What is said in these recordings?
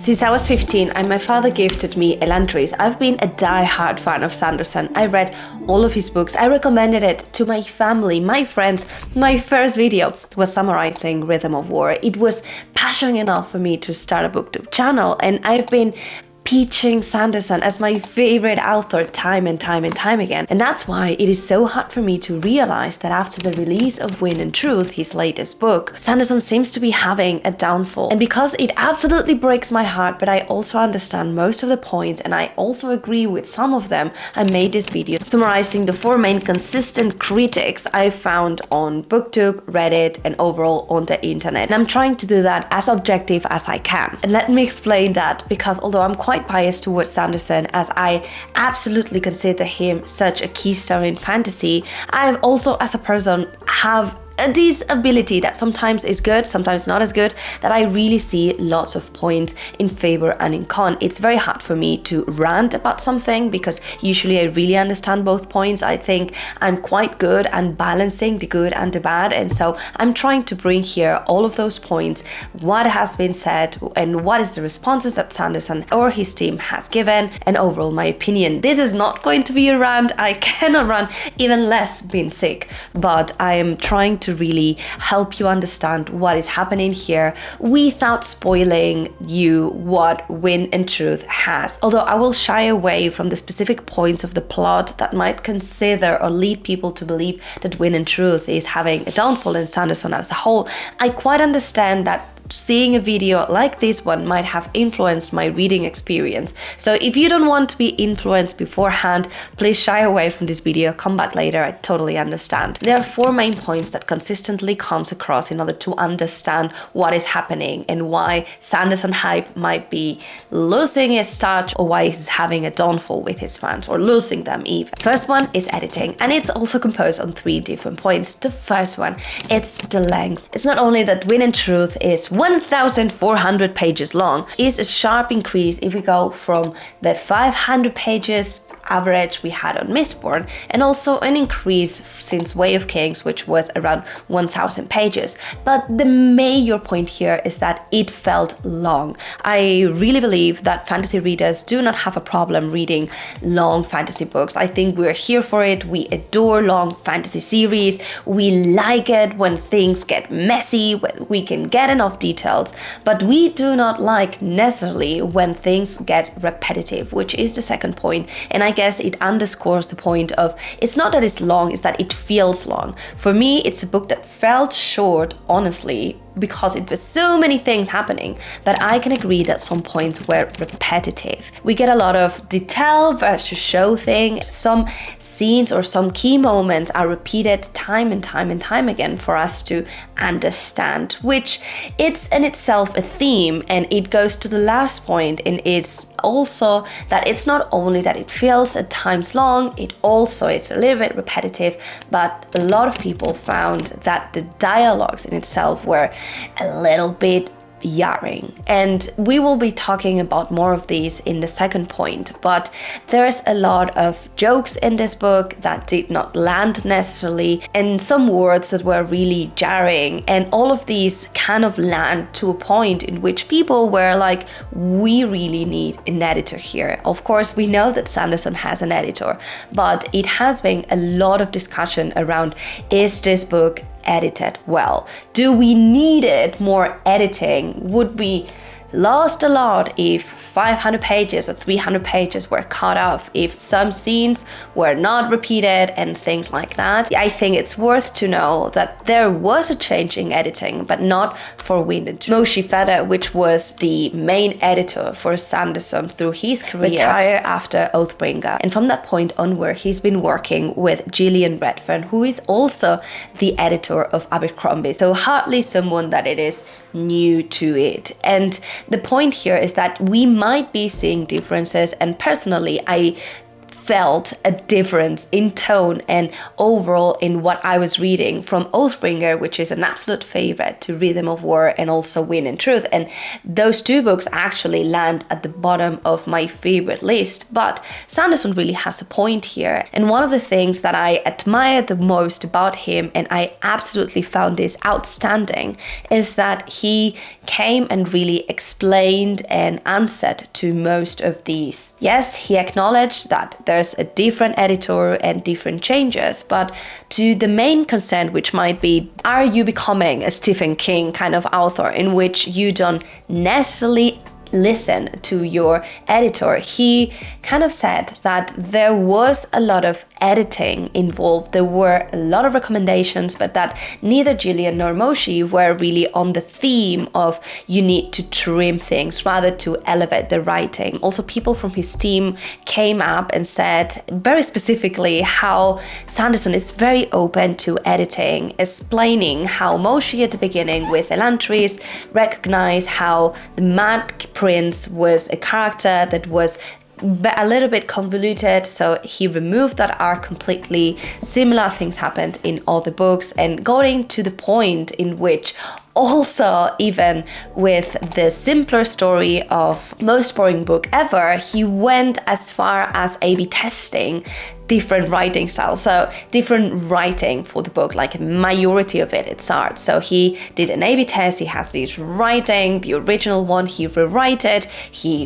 Since I was 15 and my father gifted me Elantris, I've been a die-hard fan of Sanderson. I read all of his books. I recommended it to my family, my friends. My first video was summarizing Rhythm of War. It was passionate enough for me to start a Booktube channel, and I've been pitching Sanderson as my favorite author time and time again. And that's why it is so hard for me to realize that after the release of Wind and Truth, his latest book, Sanderson seems to be having a downfall. And because it absolutely breaks my heart, but I also understand most of the points and I also agree with some of them, I made this video summarizing the 4 main consistent critics I found on Booktube, Reddit, and overall on the internet. And I'm trying to do that as objective as I can. And let me explain that, because although I'm quite biased towards Sanderson, as I absolutely consider him such a keystone in fantasy, I also as a person have this ability that sometimes is good, sometimes not as good, that I really see lots of points in favor and in con. It's very hard for me to rant about something because usually I really understand both points. I think I'm quite good at balancing the good and the bad, and so I'm trying to bring here all of those points, what has been said and what is the responses that Sanderson or his team has given, and overall my opinion. This is not going to be a rant. I cannot run, even less being sick, but I am trying to really help you understand what is happening here without spoiling you what Wind and Truth has. Although I will shy away from the specific points of the plot that might consider or lead people to believe that Wind and Truth is having a downfall in Sanderson as a whole, I quite understand that seeing a video like this one might have influenced my reading experience. So if you don't want to be influenced beforehand, please shy away from this video, come back later, I totally understand. There are 4 main points that consistently comes across in order to understand what is happening and why Sanderson hype might be losing its touch, or why he's having a downfall with his fans, or losing them even. First one is editing, and it's also composed on 3 different points. The first one, it's the length. It's not only that Wind and Truth is 1,400 pages long, is a sharp increase if we go from the 500 pages average we had on Mistborn, and also an increase since Way of Kings, which was around 1,000 pages. But the major point here is that it felt long. I really believe that fantasy readers do not have a problem reading long fantasy books. I think we're here for it. We adore long fantasy series. We like it when things get messy, when we can get enough details, but we do not like necessarily when things get repetitive, which is the second point. And I guess it underscores the point of, it's not that it's long, it's that it feels long. For me, it's a book that felt short, honestly, because it was so many things happening, but I can agree that some points were repetitive. We get a lot of detail versus show thing. Some scenes or some key moments are repeated time and time again for us to understand, which it's in itself a theme, and it goes to the last point, and it's also that it's not only that it feels at times long, it also is a little bit repetitive, but a lot of people found that the dialogues in itself were a little bit jarring, and we will be talking about more of these in the second point. But there's a lot of jokes in this book that did not land necessarily, and some words that were really jarring, and all of these kind of land to a point in which people were like, we really need an editor here. Of course, we know that Sanderson has an editor, but it has been a lot of discussion around, is this book edited well? Do we need it more editing? Would we lost a lot if 500 pages or 300 pages were cut off, if some scenes were not repeated and things like that? I think it's worth to know that there was a change in editing, but not for Wind and Truth. Moshe Feder, which was the main editor for Sanderson through his career, retired after Oathbringer, and from that point onward he's been working with Gillian Redfern, who is also the editor of Abercrombie, so hardly someone that it is new to it. And the point here is that we might be seeing differences, and personally I felt a difference in tone and overall in what I was reading from Oathbringer, which is an absolute favorite, to Rhythm of War and also Wind and Truth. And those two books actually land at the bottom of my favorite list. But Sanderson really has a point here. And one of the things that I admire the most about him, and I absolutely found this outstanding, is that he came and really explained and answered to most of these. Yes, he acknowledged that there's a different editor and different changes, but to the main concern, which might be, are you becoming a Stephen King kind of author in which you don't necessarily listen to your editor? He kind of said that there was a lot of editing involved. There were a lot of recommendations, but that neither Gillian nor Moshe were really on the theme of you need to trim things, rather to elevate the writing. Also, people from his team came up and said very specifically how Sanderson is very open to editing, explaining how Moshe at the beginning with Elantris recognized how the Mad Prince was a character that was a little bit convoluted, so he removed that arc completely. Similar things happened in all the books, and going to the point in which also, even with the simpler story of Most Boring Book Ever, he went as far as A/B testing different writing styles, so different writing for the book, like a majority of it's art. So he did an A/B test, he has this writing, the original one, he rewrote it,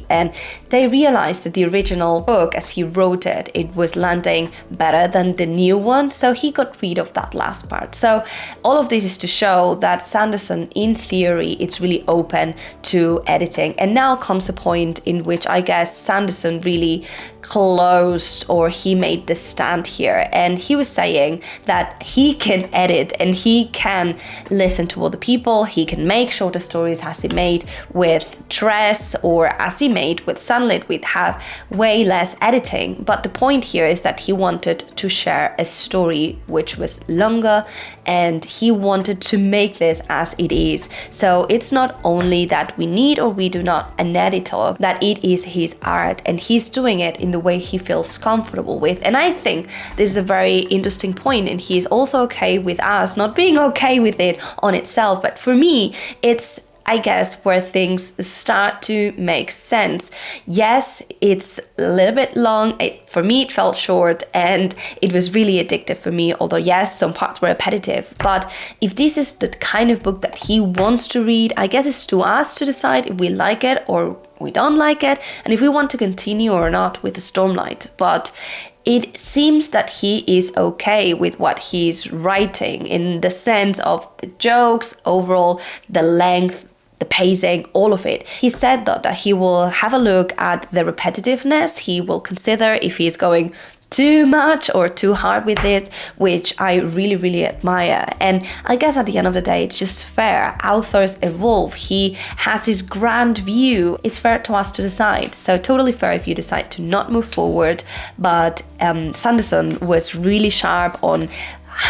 and they realized that the original book, as he wrote it, it was landing better than the new one, so he got rid of that last part. So all of this is to show that Sanderson, in theory, it's really open to editing. And now comes a point in which I guess Sanderson really closed, or he made the stand here, and he was saying that he can edit and he can listen to other people, he can make shorter stories as he made with Dress or as he made with Sunlit, with have way less editing. But the point here is that he wanted to share a story which was longer, and he wanted to make this as it is. So it's not only that we need or we do not an editor, that it is his art, and he's doing it in the way he feels comfortable with. And I think this is a very interesting point, and he is also okay with us not being okay with it on itself. But for me, it's, I guess, where things start to make sense. Yes, it's a little bit long. For me, it felt short, and it was really addictive for me, although yes, some parts were repetitive. But if this is the kind of book that he wants to read, I guess it's to us to decide if we like it or we don't like it, and if we want to continue or not with the Stormlight. But it seems that he is okay with what he's writing, in the sense of the jokes, overall, the length, the pacing, all of it. He said though that he will have a look at the repetitiveness. He will consider if he's going too much or too hard with it, which I really, really admire. And I guess at the end of the day, it's just fair. Authors evolve. He has his grand view. It's fair to us to decide. So totally fair if you decide to not move forward. But Sanderson was really sharp on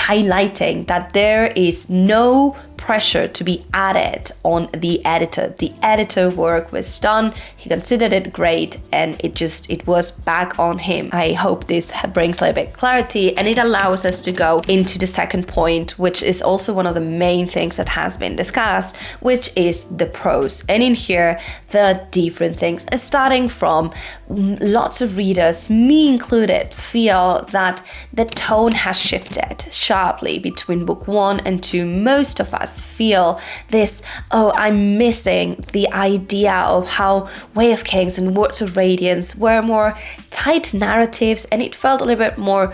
highlighting that there is no pressure to be added on the editor. The editor work was done, he considered it great, and it was back on him. I hope this brings a little bit clarity, and it allows us to go into the second point, which is also one of the main things that has been discussed, which is the prose. And in here, the different things, starting from lots of readers, me included, feel that the tone has shifted sharply between book 1 and 2. Most of us feel this, oh, I'm missing the idea of how Way of Kings and Words of Radiance were more tight narratives, and it felt a little bit more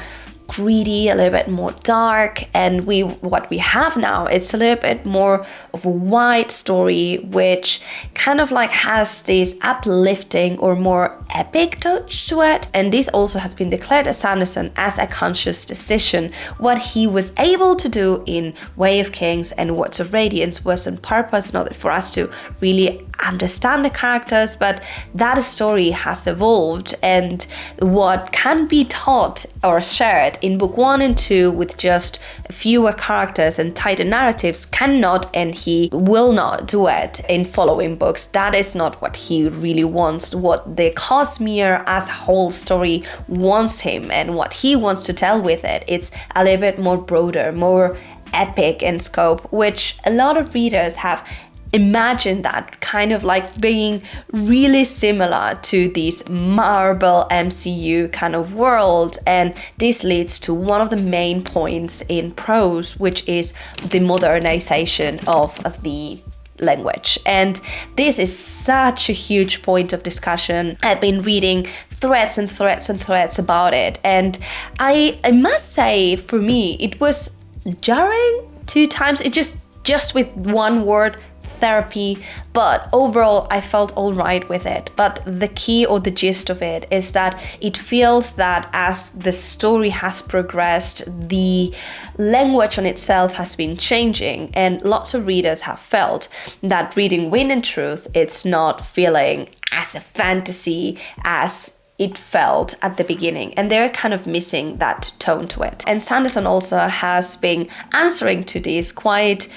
greedy, a little bit more dark. And what we have now, it's a little bit more of a wide story, which kind of like has this uplifting or more epic touch to it. And this also has been declared as Sanderson as a conscious decision. What he was able to do in Way of Kings and Words of Radiance was on purpose in order for us to really understand the characters, but that story has evolved, and what can be taught or shared set in book 1 and 2 with just fewer characters and tighter narratives cannot, and he will not do it in following books. That is not what he really wants, what the Cosmere as a whole story wants him and what he wants to tell with it. It's a little bit more broader, more epic in scope, which a lot of readers have imagined that kind of like being really similar to this Marvel MCU kind of world. And this leads to one of the main points in Prose, which is the modernization of the language. And this is such a huge point of discussion. I've been reading threads and threads and threads about it, and I must say, for me, it was jarring 2 times. It just with one word, therapy, but overall I felt all right with it. But the key or the gist of it is that it feels that as the story has progressed, the language on itself has been changing, and lots of readers have felt that reading Wind and Truth, it's not feeling as a fantasy as it felt at the beginning, and they're kind of missing that tone to it. And Sanderson also has been answering to this quite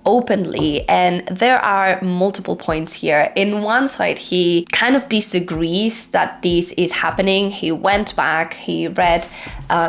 openly, and there are multiple points here. In one side, he kind of disagrees that this is happening. He went back, he read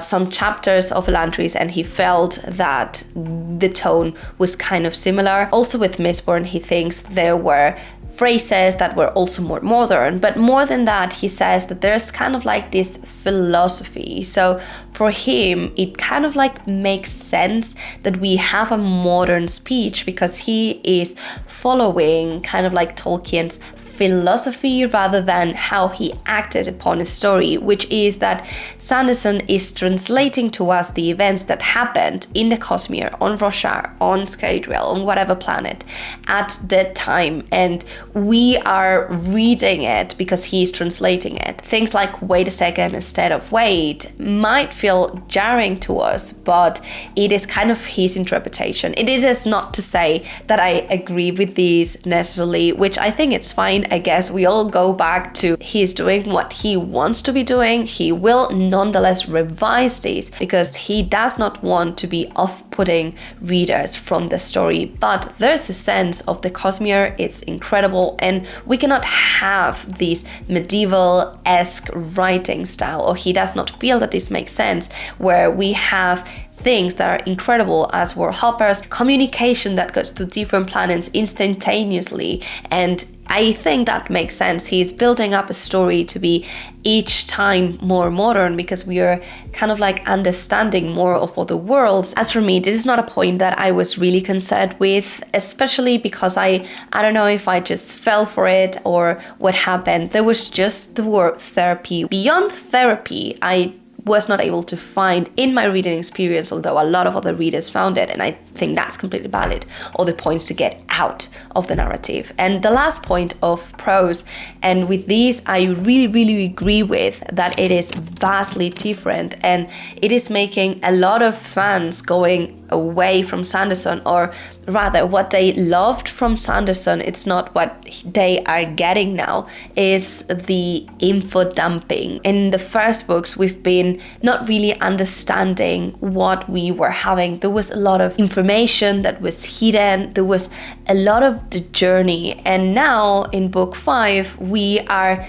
some chapters of Elantris, and he felt that the tone was kind of similar. Also with Mistborn, he thinks there were phrases that were also more modern, but more than that, he says that there's kind of like this philosophy. So for him, it kind of like makes sense that we have a modern speech because he is following kind of like Tolkien's philosophy rather than how he acted upon a story, which is that Sanderson is translating to us the events that happened in the Cosmere, on Roshar, on Scadrial, on whatever planet at that time, and we are reading it because he's translating it. Things like wait a second instead of wait might feel jarring to us, but it is kind of his interpretation. It is not to say that I agree with these necessarily, which I think it's fine. I guess we all go back to he's doing what he wants to be doing. He will nonetheless revise these because he does not want to be off-putting readers from the story. But there's a sense of the Cosmere, it's incredible, and we cannot have this medieval-esque writing style, or he does not feel that this makes sense, where we have things that are incredible as world hoppers, communication that goes to different planets instantaneously, and I think that makes sense. He's building up a story to be each time more modern because we are kind of like understanding more of other worlds. As for me, this is not a point that I was really concerned with, especially because I don't know if I just fell for it or what happened. There was just the word therapy. Beyond therapy, I was not able to find in my reading experience, although a lot of other readers found it, and I think that's completely valid, all the points to get out of the narrative. And the last point of Prose, and with these I really agree with, that it is vastly different, and it is making a lot of fans going away from Sanderson, or rather what they loved from Sanderson, it's not what they are getting now, is the info dumping. In the first books, we've been not really understanding what we were having. There was a lot of information that was hidden, there was a lot of the journey, and now in book 5 we are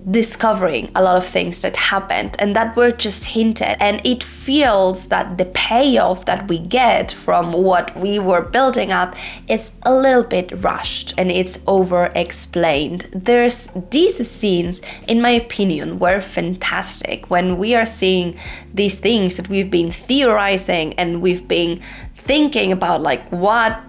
discovering a lot of things that happened and that were just hinted, and it feels that the payoff that we get from what we were building up is a little bit rushed and it's over explained. There's these scenes, in my opinion, were fantastic when we are seeing these things that we've been theorizing and we've been thinking about, like what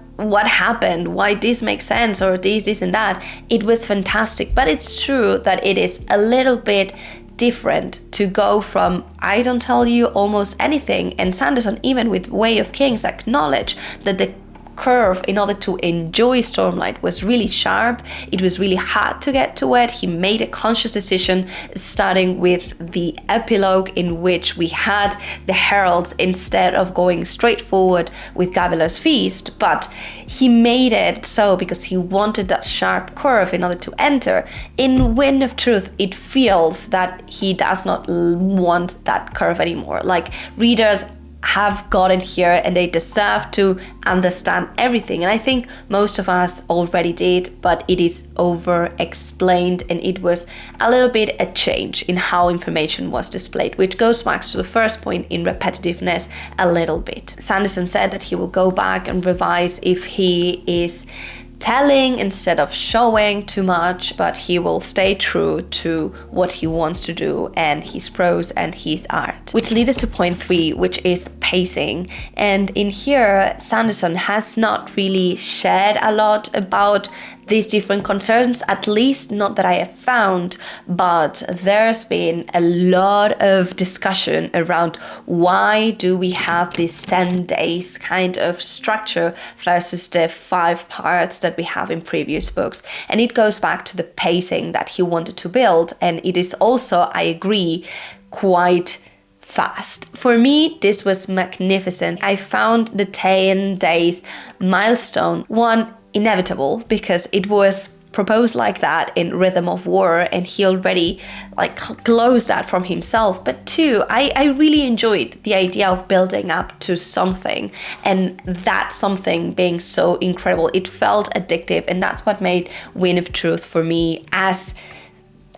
happened, why this makes sense, or this and that. It was fantastic, but it's true that it is a little bit different to go from I don't tell you almost anything, and Sanderson, even with Way of Kings, acknowledge that the curve in order to enjoy Stormlight was really sharp. It was really hard to get to it. He made a conscious decision, starting with the epilogue in which we had the heralds instead of going straight forward with Gavilar's feast, but he made it so because he wanted that sharp curve in order to enter. In Wind of Truth, it feels that he does not want that curve anymore. Like, readers have gotten here and they deserve to understand everything, and I think most of us already did, but it is over explained and it was a little bit a change in how information was displayed, which goes back to the first point in repetitiveness a little bit. Sanderson said that he will go back and revise if he is telling instead of showing too much, but he will stay true to what he wants to do and his prose and his art. Which leads us to point 3, which is pacing. And in here, Sanderson has not really shared a lot about these different concerns, at least not that I have found, but there's been a lot of discussion around why do we have this 10 days kind of structure versus the 5 parts that we have in previous books. And it goes back to the pacing that he wanted to build, and it is also, I agree, quite fast. For me, this was magnificent. I found the 10 days milestone, one, inevitable, because it was proposed like that in Rhythm of War and he already like closed that from himself. But 2, I really enjoyed the idea of building up to something, and that something being so incredible. It felt addictive, and that's what made Wind of Truth for me as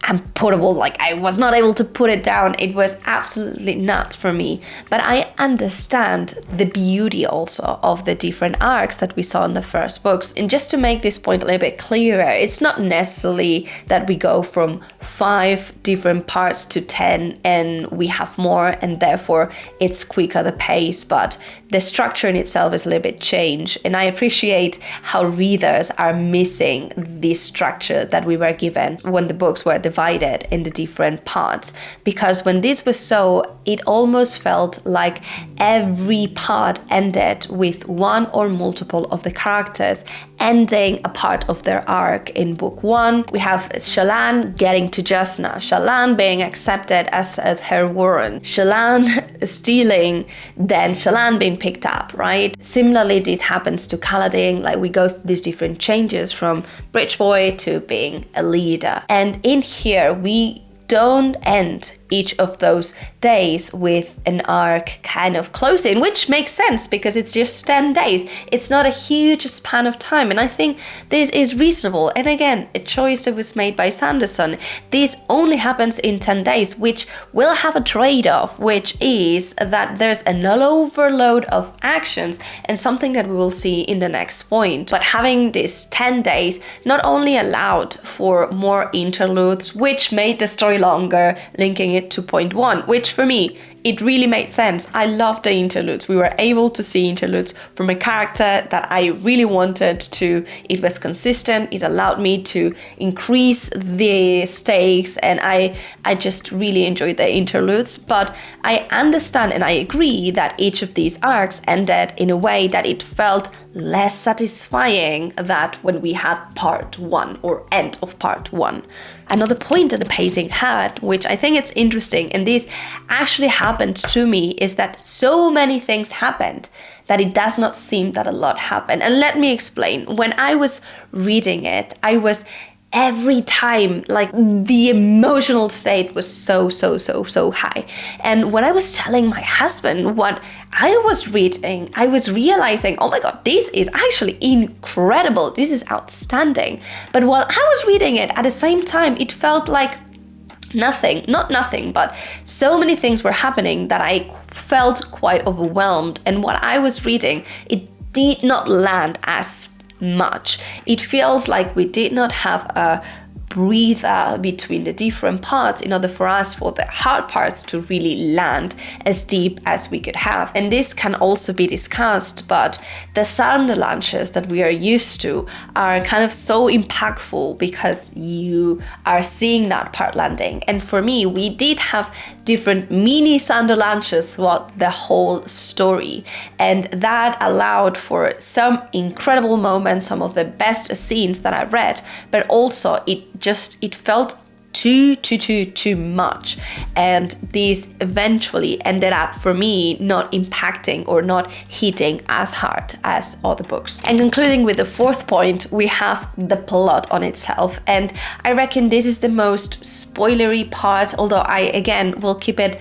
unputable. Like, I was not able to put it down. It was absolutely nuts for me. But I understand the beauty also of the different arcs that we saw in the first books. And just to make this point a little bit clearer, it's not necessarily that we go from 5 different parts to 10 and we have more and therefore it's quicker the pace, but the structure in itself is a little bit changed. And I appreciate how readers are missing this structure that we were given when the books were divided in the different parts, because when this was so, it almost felt like every part ended with one or multiple of the characters ending a part of their arc. In book 1, we have Shallan getting to Jasna, Shallan being accepted as her warren, Shallan stealing, then Shallan being picked up, right? Similarly, this happens to Kaladin. Like, we go through these different changes from Bridge Boy to being a leader. And in here, we don't end each of those days with an arc kind of closing, which makes sense because it's just 10 days. It's not a huge span of time, and I think this is reasonable. And again, a choice that was made by Sanderson. This only happens in 10 days, which will have a trade-off, which is that there's an overload of actions, and something that we will see in the next point. But having this 10 days not only allowed for more interludes, which made the story longer, linking it to point 1, which for me, it really made sense. I love the interludes. We were able to see interludes from a character that I really wanted to. It was consistent. It allowed me to increase the stakes, and I just really enjoyed the interludes. But I understand and I agree that each of these arcs ended in a way that it felt less satisfying than when we had part 1 or end of part 1. Another point that the pacing had, which I think it's interesting, and this actually happened to me, is that so many things happened that it does not seem that a lot happened. And let me explain. When I was reading it, I was every time, like, the emotional state was so high. And when I was telling my husband what I was reading, I was realizing, oh my god, this is actually incredible. This is outstanding. But while I was reading it, at the same time, it felt like not nothing, but so many things were happening that I felt quite overwhelmed. And what I was reading, it did not land as much. It feels like we did not have a breather between the different parts in order for us, for the hard parts to really land as deep as we could have. And this can also be discussed, but the sound launches that we are used to are kind of so impactful because you are seeing that part landing. And for me, we did have different mini Sando lunches throughout the whole story. And that allowed for some incredible moments, some of the best scenes that I read, but also it felt too much, and this eventually ended up for me not impacting or not hitting as hard as other books. And concluding with the fourth point, we have the plot on itself, and I reckon this is the most spoilery part, although I again will keep it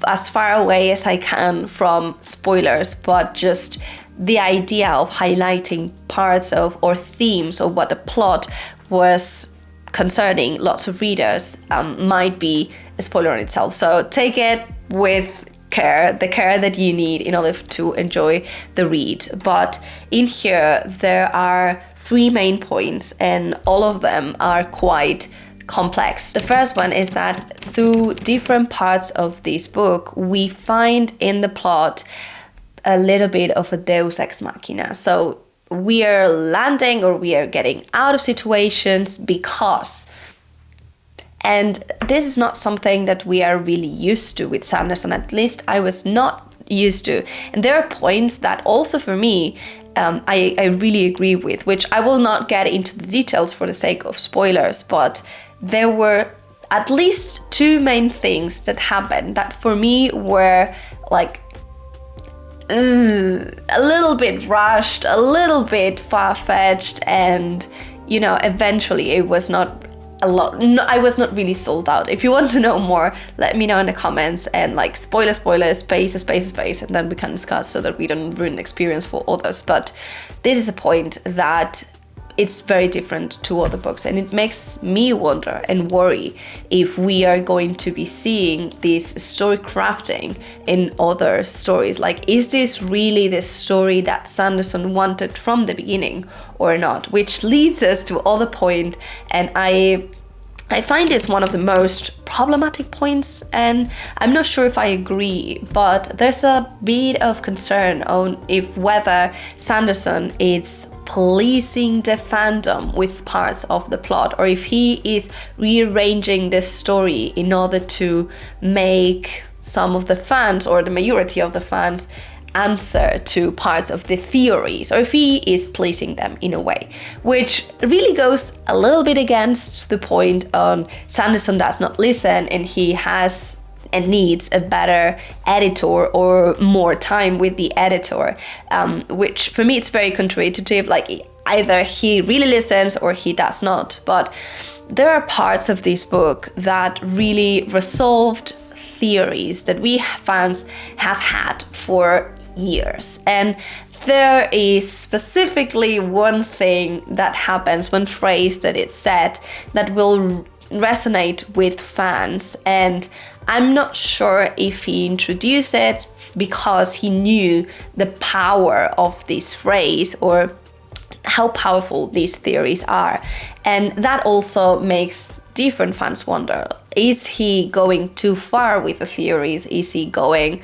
as far away as I can from spoilers, but just the idea of highlighting parts of or themes of what the plot was concerning lots of readers might be a spoiler in itself. So take it with care, the care that you need in order to enjoy the read. But in here, there are 3 main points, and all of them are quite complex. The first one is that through different parts of this book, we find in the plot a little bit of a deus ex machina. So we are landing or we are getting out of situations because, and this is not something that we are really used to with Sanderson, at least I was not used to. And there are points that also for me, I really agree with, which I will not get into the details for the sake of spoilers, but there were at least 2 main things that happened that for me were like, a little bit rushed, a little bit far-fetched, and eventually it was not a lot. No, I was not really sold out. If you want to know more, let me know in the comments, and like spoiler, space, and then we can discuss so that we don't ruin the experience for others. But this is a point that it's very different to other books, and it makes me wonder and worry if we are going to be seeing this story crafting in other stories. Like, is this really the story that Sanderson wanted from the beginning or not? Which leads us to other point, and I find this one of the most problematic points, and I'm not sure if I agree, but there's a bit of concern on if whether Sanderson is policing the fandom with parts of the plot, or if he is rearranging the story in order to make some of the fans or the majority of the fans answer to parts of the theories, or if he is pleasing them in a way, which really goes a little bit against the point on Sanderson does not listen and he has and needs a better editor or more time with the editor, which for me it's very counterintuitive. Like, either he really listens or he does not. But there are parts of this book that really resolved theories that we fans have had for years, and there is specifically one thing that happens, one phrase that is said that will resonate with fans, and I'm not sure if he introduced it because he knew the power of this phrase or how powerful these theories are, and that also makes different fans wonder, is he going too far with the theories? Is he going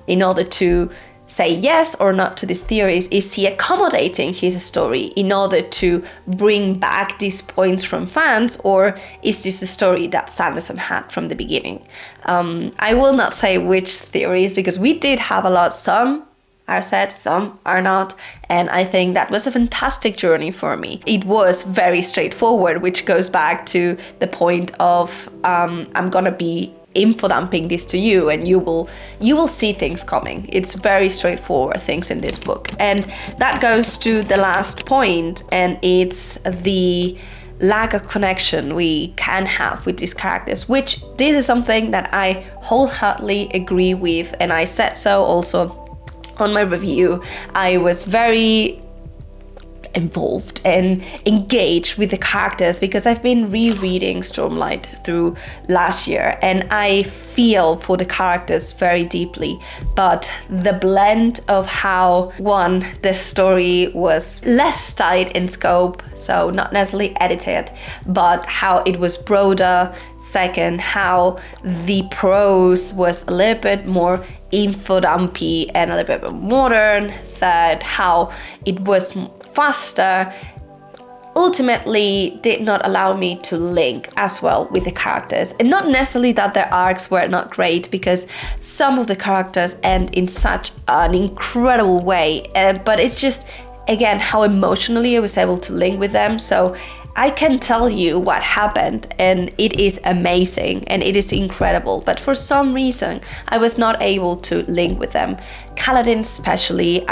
in order to say yes or not to these theories? Is he accommodating his story in order to bring back these points from fans, or is this a story that Sanderson had from the beginning? I will not say which theories, because we did have a lot. Some are said, some are not, and I think that was a fantastic journey for me. It was very straightforward, which goes back to the point of I'm gonna be info dumping this to you, and you will see things coming. It's very straightforward things in this book, and that goes to the last point, and it's the lack of connection we can have with these characters, which this is something that I wholeheartedly agree with, and I said so also on my review. I was very involved and engaged with the characters because I've been rereading Stormlight through last year, and I feel for the characters very deeply. But the blend of how, one, the story was less tight in scope, so not necessarily edited, but how it was broader. Second, how the prose was a little bit more info dumpy and a little bit more modern. Third, how it was faster. ultimately did not allow me to link as well with the characters. And not necessarily that their arcs were not great, because some of the characters end in such an incredible way, but it's just, again, how emotionally I was able to link with them. So I can tell you what happened, and it is amazing and it is incredible, but for some reason I was not able to link with them. Kaladin especially,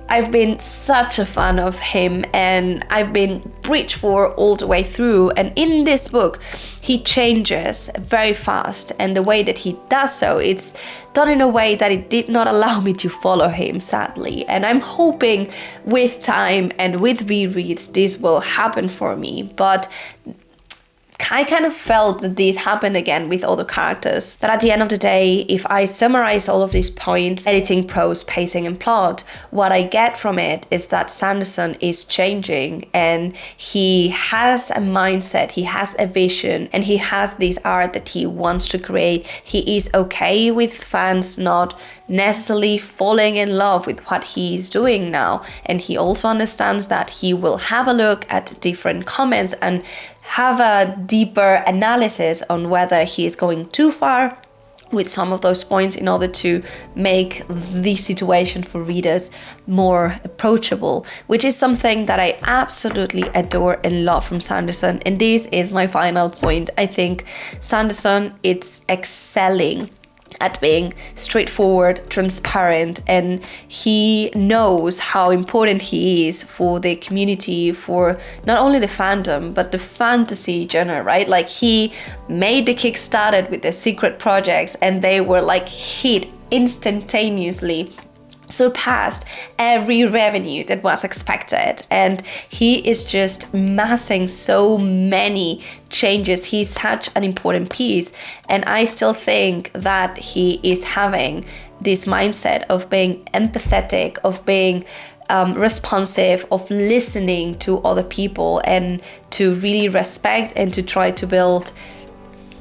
I've been such a fan of him, and I've been breached for all the way through, and in this book he changes very fast, and the way that he does so, it's done in a way that it did not allow me to follow him, sadly. And I'm hoping with time and with rereads this will happen for me, but I kind of felt that this happened again with other characters. But at the end of the day, if I summarize all of these points, editing, prose, pacing, and plot, what I get from it is that Sanderson is changing, and he has a mindset, he has a vision, and he has this art that he wants to create. He is okay with fans not necessarily falling in love with what he's doing now, and he also understands that he will have a look at different comments and have a deeper analysis on whether he is going too far with some of those points in order to make the situation for readers more approachable, which is something that I absolutely adore and love from Sanderson. And this is my final point. I think Sanderson is excelling at being straightforward, transparent, and he knows how important he is for the community, for not only the fandom, but the fantasy genre, right? Like, he made the Kickstarter with the secret projects, and they were like hit instantaneously, surpassed every revenue that was expected, and he is just massing so many changes. He's such an important piece, and I still think that he is having this mindset of being empathetic, of being responsive, of listening to other people, and to really respect and to try to build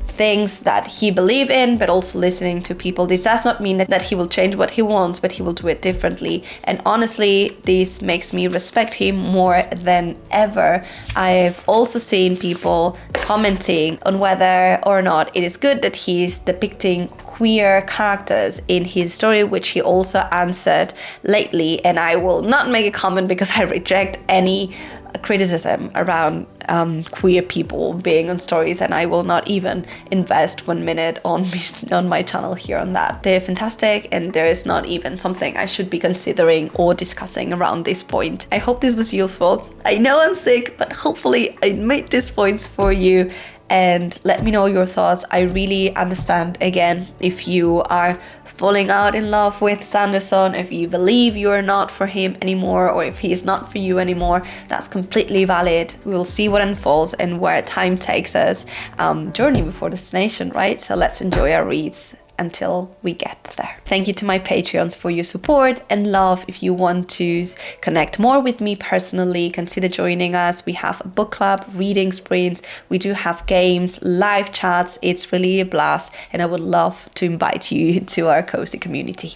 things that he believes in, but also listening to people. This does not mean that he will change what he wants, but he will do it differently. And honestly, this makes me respect him more than ever. I've also seen people commenting on whether or not it is good that he's depicting queer characters in his story, which he also answered lately. And I will not make a comment because I reject any criticism around queer people being on stories, and I will not even invest 1 minute on my channel here on that. They're fantastic, and there is not even something I should be considering or discussing around this point. I hope this was useful. I know I'm sick, but hopefully I made these points for you, and let me know your thoughts. I really understand, again, if you are falling out in love with Sanderson, if you believe you're not for him anymore, or if he is not for you anymore, that's completely valid. We'll see what unfolds and where time takes us. Journey before destination, right? So let's enjoy our reads until we get there. Thank you to my Patreons for your support and love. If you want to connect more with me personally, consider joining us. We have a book club, reading sprints, we do have games, live chats. It's really a blast, and I would love to invite you to our cozy community.